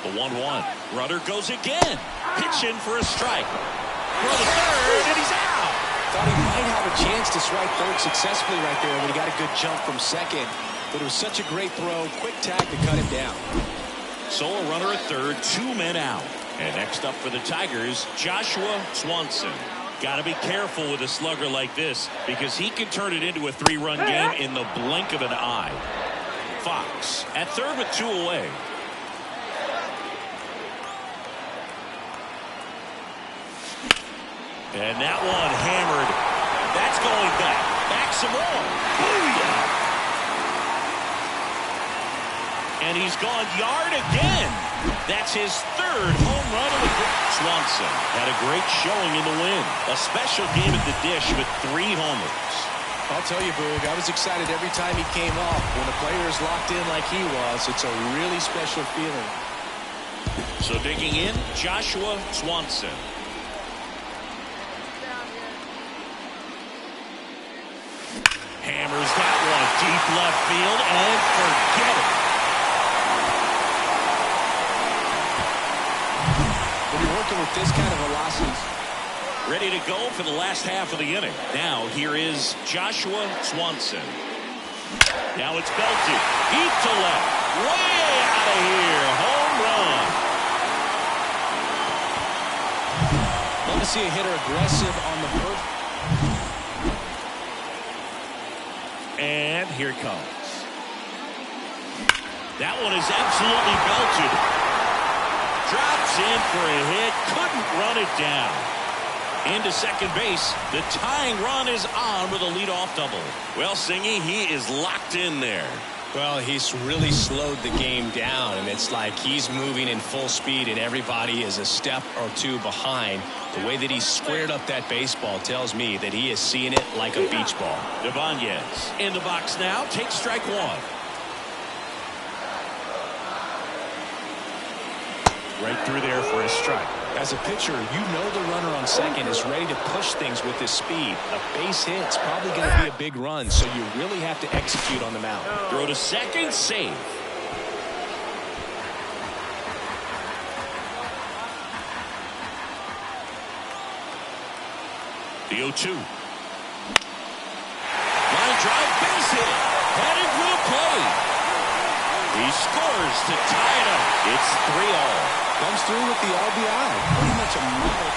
The 1-1. Runner goes again. Pitch in for a strike. Throw to third, and he's out. Thought he might have a chance to strike third successfully right there when he got a good jump from second. But it was such a great throw. Quick tag to cut him down. Solo runner at third, 2 men out. And next up for the Tigers, Joshua Swanson. Got to be careful with a slugger like this because he can turn it into a 3-run game in the blink of an eye. Fox at third with 2 away. And that one hammered. That's going back. Back some more. Booyah! And he's gone yard again. That's his 3rd home run of the game. Swanson had a great showing in the win. A special game at the dish with 3 homers. I'll tell you, Boog, I was excited every time he came off. When a player is locked in like he was, it's a really special feeling. So digging in, Joshua Swanson. Hammers that one deep left field and forget it. When you're working with this kind of velocity. Ready to go for the last half of the inning. Now here is Joshua Swanson. Now it's belted. Deep to left. Way out of here. Home run. Love to see a hitter aggressive on the first. And here it comes. That one is absolutely belted. Drops in for a hit. Couldn't run it down. Into second base. The tying run is on with a leadoff double. Well, Singy, he is locked in there. Well, he's really slowed the game down, and it's like he's moving in full speed, and everybody is a step or 2 behind. The way that he squared up that baseball tells me that he is seeing it like a beach ball. Ibanez in the box now. Takes strike 1. right through there for a strike. As a pitcher, you know the runner on second is ready to push things with his speed. A base hit's probably going to be a big run, so you really have to execute on the mound. Throw to second, save. The 0-2. Line drive, base hit. Headed to the plate. He scores to tie it up. It's 3-all. Comes through with the RBI. Pretty much a model.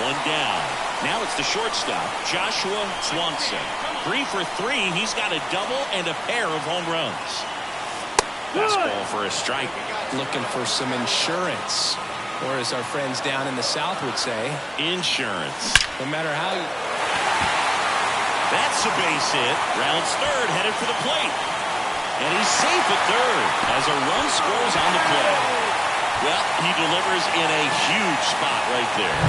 One down. Now it's the shortstop, Joshua Swanson. 3 for 3. He's got a double and a pair of home runs. Fastball for a strike. Looking for some insurance. Or as our friends down in the South would say, insurance. No matter how you... That's a base hit. Rounds third, headed for the plate. And he's safe at third as a run scores on the play. Well, he delivers in a huge spot right there.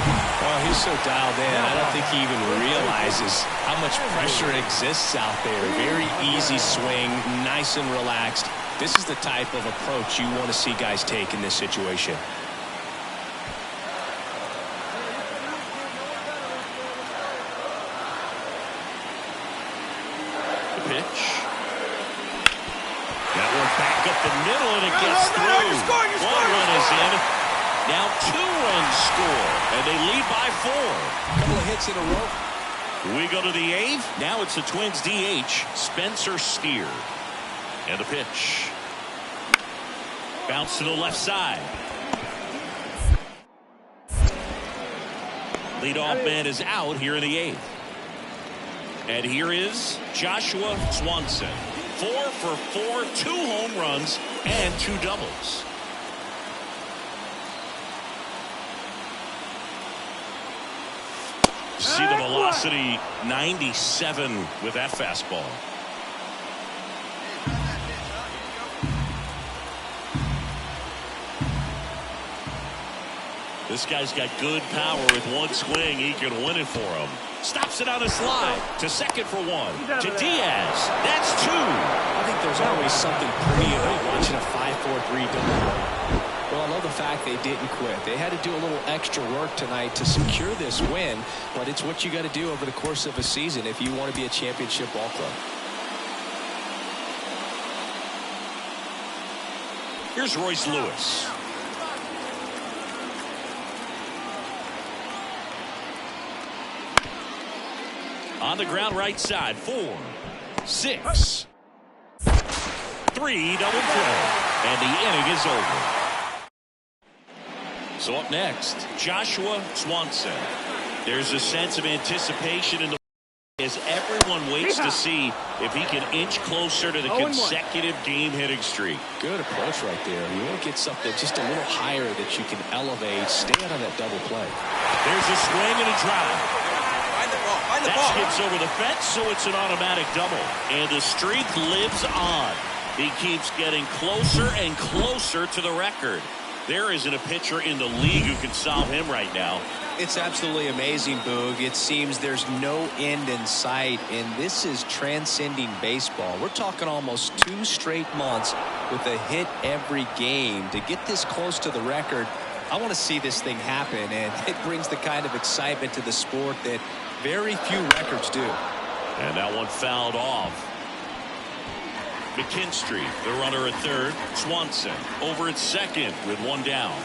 Well, he's so dialed in. I don't think he even realizes how much pressure exists out there. Very easy swing, nice and relaxed. This is the type of approach you want to see guys take in this situation. Pitch. That one back up the middle, and it gets through. One run is in. Now 2 runs score, and they lead by 4. A couple of hits in a row. We go to the 8th. Now it's the Twins DH, Spencer Steer. And the pitch. Bounce to the left side. Leadoff man is out here in the 8th. And here is Joshua Swanson. 4 for 4, 2 home runs, and 2 doubles. See the velocity, 97 with that fastball. This guy's got good power. With one swing, he can win it for him. Stops it on a slide to second for 1. To Diaz. That's 2. I think there's always something pretty about watching a 5-4-3 double. Well, I love the fact they didn't quit. They had to do a little extra work tonight to secure this win, but it's what you got to do over the course of a season if you want to be a championship ball club. Here's Royce Lewis. On the ground right side. 4, 6, 3 double play. And the inning is over. So up next, Joshua Swanson. There's a sense of anticipation in the as everyone waits to see if he can inch closer to the consecutive game-hitting streak. Good approach right there. You want to get something just a little higher that you can elevate. Stay out of that double play. There's a swing and a drive. That skips over the fence, so it's an automatic double. And the streak lives on. He keeps getting closer and closer to the record. There isn't a pitcher in the league who can solve him right now. It's absolutely amazing, Boog. It seems there's no end in sight, and this is transcending baseball. We're talking almost 2 straight months with a hit every game. To get this close to the record, I want to see this thing happen, and it brings the kind of excitement to the sport that very few records do. And that one fouled off. McKinstry, the runner at third. Swanson over at second with 1 down.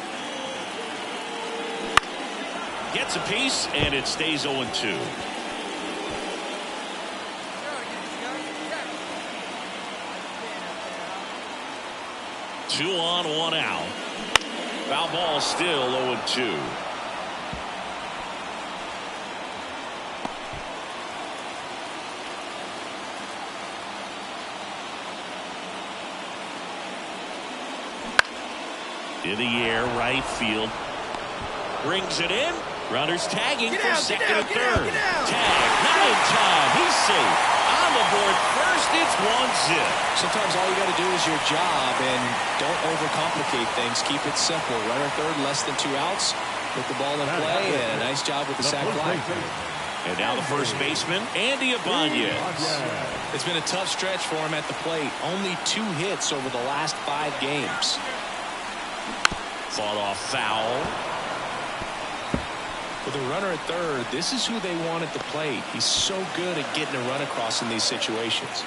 Gets a piece, and it stays 0-2. Two on, 1 out. Foul ball still 0-2. In the air, right field. Brings it in. Runners tagging for second and third. Tag, not in time. He's safe. On the board first, it's 1-zip. Sometimes all you got to do is your job, and don't overcomplicate things. Keep it simple. Runner third, less than 2 outs. Put the ball in play, and a nice job with the sac fly. And now the first baseman, Andy Ibanez. It's been a tough stretch for him at the plate. Only 2 hits over the last 5 games. fought off foul. With a runner at third, this is who they want at the plate. He's so good at getting a run across in these situations.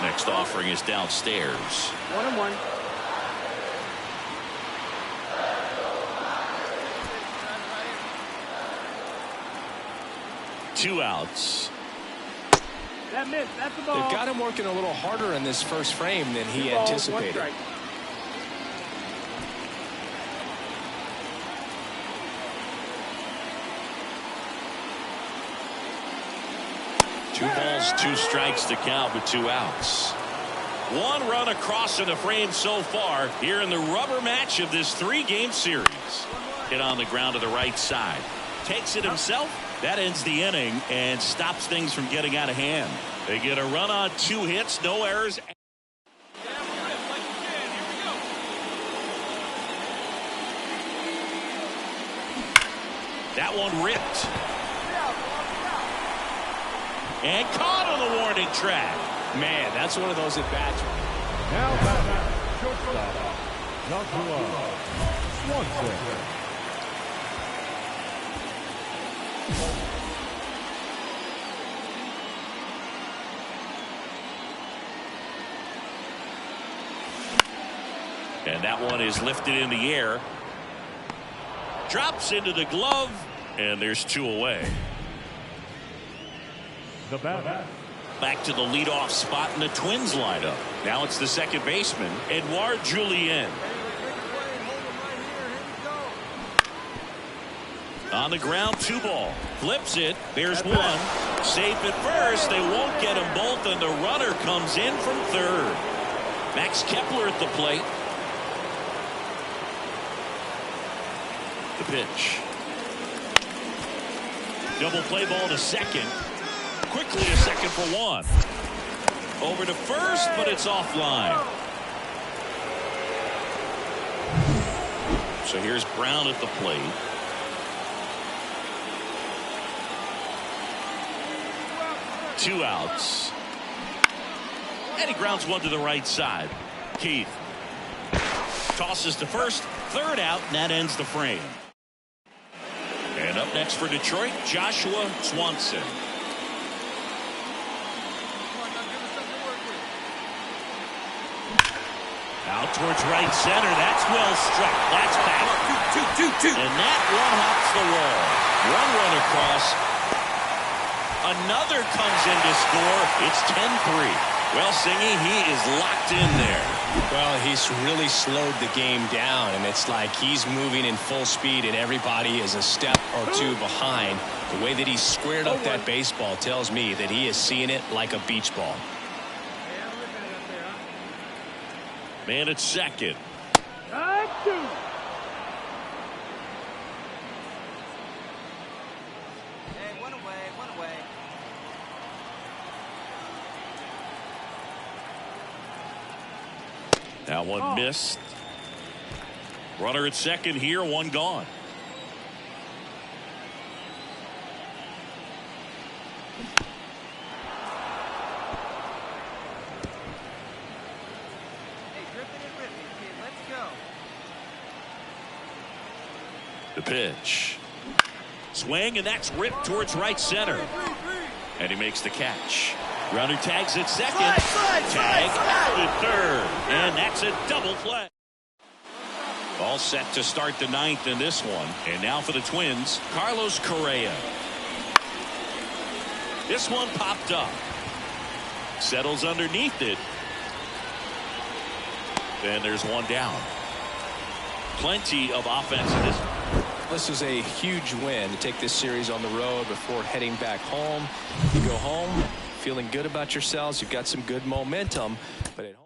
Next offering is downstairs. 1-1. Two outs. That missed. That's the ball. They've got him working a little harder in this first frame than he Ball, anticipated. 1 strike. Two balls, 2 strikes to count with 2 outs. 1 run across in the frame so far here in the rubber match of this 3-game series. Hit on the ground to the right side. Takes it himself. That ends the inning and stops things from getting out of hand. They get a run on 2 hits, no errors. That one ripped. And caught on the warning track. Man, that's one of those at-bats. Now batting, shortstop, Joshua Swanson. And that one is lifted in the air. Drops into the glove, and there's 2 away. The batter. Back to the leadoff spot in the Twins lineup. Now it's the second baseman, Edouard Julien. On the ground, 2 ball. Flips it. There's 1. Safe at first. They won't get them both, and the runner comes in from third. Max Kepler at the plate. The pitch. Double play ball to second. Quickly to second for 1. Over to first, but it's offline. So here's Brown at the plate. Two outs. And he grounds 1 to the right side. Keith tosses to first. Third out, and that ends the frame. And up next for Detroit, Joshua Swanson. Out towards right center. That's well struck. That's back. And that one hops the wall. 1 run across. Another comes in to score. It's 10-3. Well, Singy, he is locked in there. Well, he's really slowed the game down, and it's like he's moving in full speed, and everybody is a step or 2 behind. The way that he squared up that baseball tells me that he is seeing it like a beach ball. Man at second. That one missed. Runner at second here, 1 gone. The pitch. Swing, and that's ripped towards right center. And he makes the catch. Runner tags at second. Tag out at third. And that's a double play. All set to start the 9th in this one. And now for the Twins, Carlos Correa. This one popped up. Settles underneath it. Then there's 1 down. Plenty of offense in this. This is a huge win to take this series on the road before heading back home. You go home feeling good about yourselves. You've got some good momentum, but at home